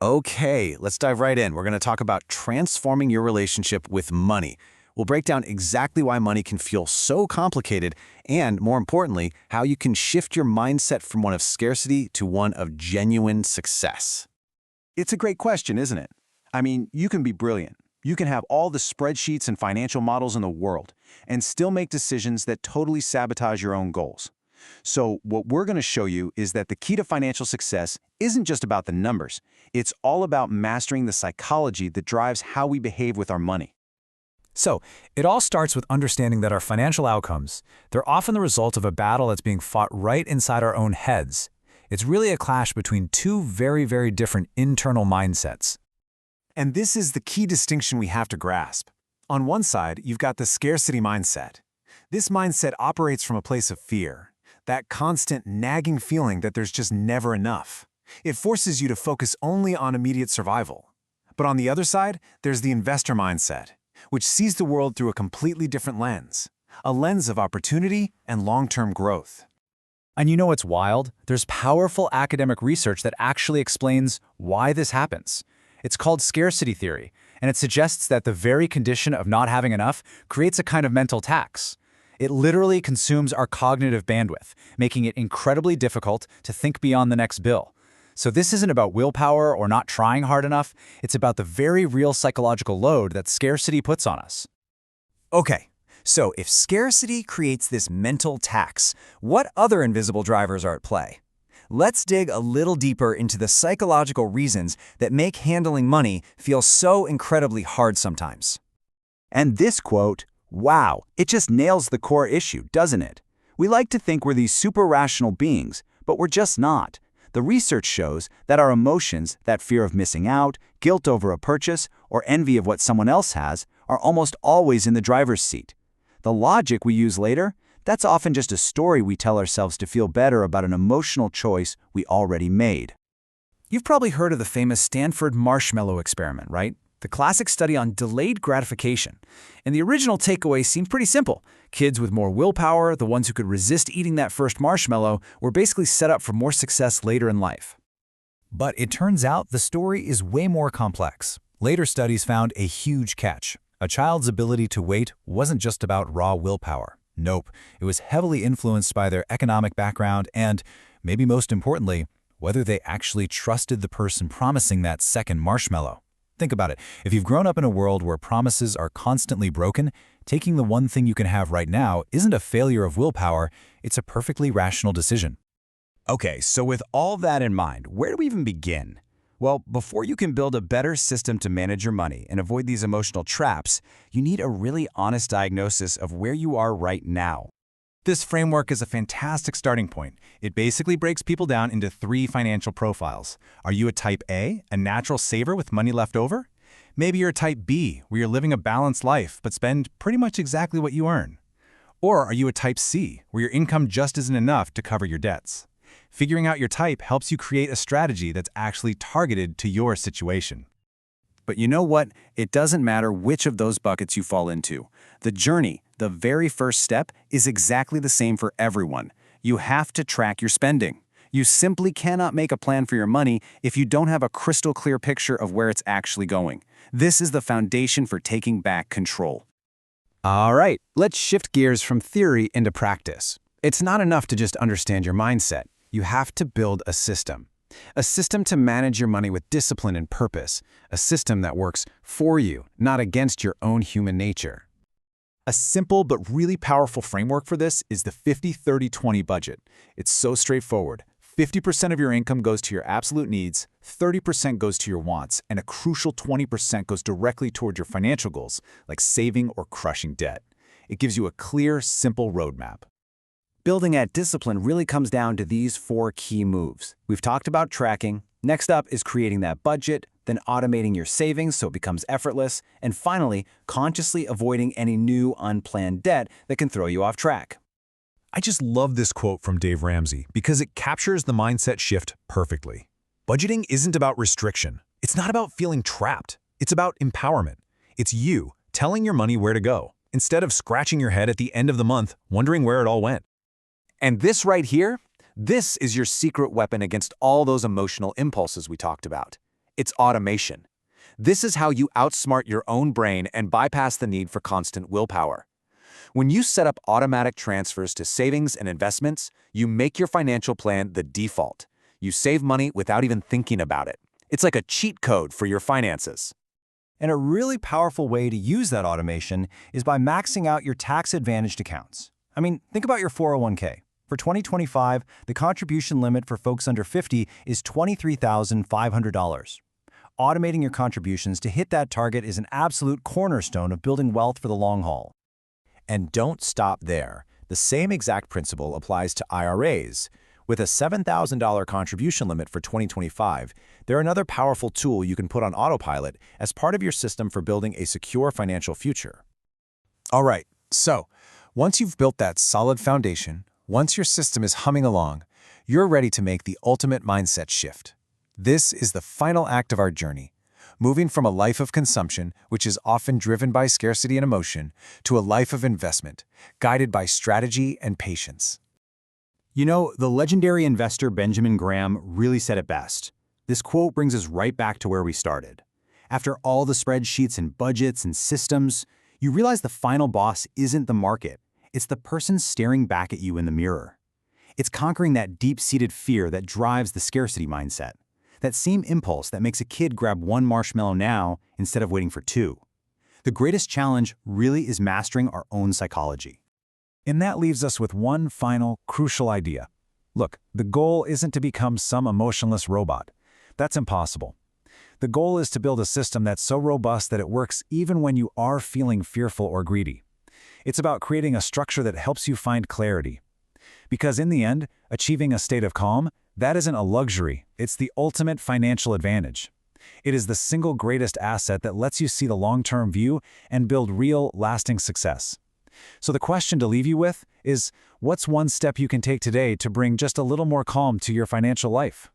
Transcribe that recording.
Okay, let's dive right in. We're going to talk about transforming your relationship with money. We'll break down exactly why money can feel so complicated and, more importantly, how you can shift your mindset from one of scarcity to one of genuine success. It's a great question, isn't it? I mean, you can be brilliant. You can have all the spreadsheets and financial models in the world and still make decisions that totally sabotage your own goals. So what we're going to show you is that the key to financial success isn't just about the numbers. It's all about mastering the psychology that drives how we behave with our money. So, it all starts with understanding that our financial outcomes, they're often the result of a battle that's being fought right inside our own heads. It's really a clash between two very different internal mindsets. And this is the key distinction we have to grasp. On one side, you've got the scarcity mindset. This mindset operates from a place of fear, that constant nagging feeling that there's just never enough. It forces you to focus only on immediate survival. But on the other side, there's the investor mindset, which sees the world through a completely different lens, a lens of opportunity and long-term growth. And you know what's wild? There's powerful academic research that actually explains why this happens. It's called scarcity theory, and it suggests that the very condition of not having enough creates a kind of mental tax. It literally consumes our cognitive bandwidth, making it incredibly difficult to think beyond the next bill. So this isn't about willpower or not trying hard enough. It's about the very real psychological load that scarcity puts on us. Okay, so if scarcity creates this mental tax, what other invisible drivers are at play? Let's dig a little deeper into the psychological reasons that make handling money feel so incredibly hard sometimes. And this quote, wow, it just nails the core issue, doesn't it? We like to think we're these super rational beings, but we're just not. The research shows that our emotions, that fear of missing out, guilt over a purchase, or envy of what someone else has, are almost always in the driver's seat. The logic we use later, that's often just a story we tell ourselves to feel better about an emotional choice we already made. You've probably heard of the famous Stanford marshmallow experiment, right? The classic study on delayed gratification. And the original takeaway seemed pretty simple. Kids with more willpower, the ones who could resist eating that first marshmallow, were basically set up for more success later in life. But it turns out the story is way more complex. Later studies found a huge catch. A child's ability to wait wasn't just about raw willpower. Nope, it was heavily influenced by their economic background and, maybe most importantly, whether they actually trusted the person promising that second marshmallow. Think about it. If you've grown up in a world where promises are constantly broken, taking the one thing you can have right now isn't a failure of willpower, it's a perfectly rational decision. Okay, so with all that in mind, where do we even begin? Well, before you can build a better system to manage your money and avoid these emotional traps, you need a really honest diagnosis of where you are right now. This framework is a fantastic starting point. It basically breaks people down into 3 financial profiles. Are you a type A, a natural saver with money left over? Maybe you're a type B, where you're living a balanced life but spend pretty much exactly what you earn. Or are you a type C, where your income just isn't enough to cover your debts? Figuring out your type helps you create a strategy that's actually targeted to your situation. But you know what? It doesn't matter which of those buckets you fall into. The journey, the very first step, is exactly the same for everyone. You have to track your spending. You simply cannot make a plan for your money if you don't have a crystal clear picture of where it's actually going. This is the foundation for taking back control. All right, let's shift gears from theory into practice. It's not enough to just understand your mindset. You have to build a system. A system to manage your money with discipline and purpose. A system that works for you, not against your own human nature. A simple but really powerful framework for this is the 50-30-20 budget. It's so straightforward. 50% of your income goes to your absolute needs, 30% goes to your wants, and a crucial 20% goes directly toward your financial goals, like saving or crushing debt. It gives you a clear, simple roadmap. Building that discipline really comes down to these 4 key moves. We've talked about tracking. Next up is creating that budget, then automating your savings so it becomes effortless, and finally, consciously avoiding any new unplanned debt that can throw you off track. I just love this quote from Dave Ramsey because it captures the mindset shift perfectly. Budgeting isn't about restriction. It's not about feeling trapped. It's about empowerment. It's you telling your money where to go, instead of scratching your head at the end of the month wondering where it all went. And this right here, this is your secret weapon against all those emotional impulses we talked about. It's automation. This is how you outsmart your own brain and bypass the need for constant willpower. When you set up automatic transfers to savings and investments, you make your financial plan the default. You save money without even thinking about it. It's like a cheat code for your finances. And a really powerful way to use that automation is by maxing out your tax-advantaged accounts. I mean, think about your 401k. For 2025, the contribution limit for folks under 50 is $23,500. Automating your contributions to hit that target is an absolute cornerstone of building wealth for the long haul. And don't stop there. The same exact principle applies to IRAs. With a $7,000 contribution limit for 2025, they're another powerful tool you can put on autopilot as part of your system for building a secure financial future. All right, so once you've built that solid foundation, once your system is humming along, you're ready to make the ultimate mindset shift. This is the final act of our journey, moving from a life of consumption, which is often driven by scarcity and emotion, to a life of investment, guided by strategy and patience. You know, the legendary investor Benjamin Graham really said it best. This quote brings us right back to where we started. After all the spreadsheets and budgets and systems, you realize the final boss isn't the market. It's the person staring back at you in the mirror. It's conquering that deep-seated fear that drives the scarcity mindset. That same impulse that makes a kid grab one marshmallow now instead of waiting for two. The greatest challenge really is mastering our own psychology. And that leaves us with one final, crucial idea. Look, the goal isn't to become some emotionless robot. That's impossible. The goal is to build a system that's so robust that it works even when you are feeling fearful or greedy. It's about creating a structure that helps you find clarity. Because in the end, achieving a state of calm, that isn't a luxury, it's the ultimate financial advantage. It is the single greatest asset that lets you see the long-term view and build real, lasting success. So the question to leave you with is, what's one step you can take today to bring just a little more calm to your financial life?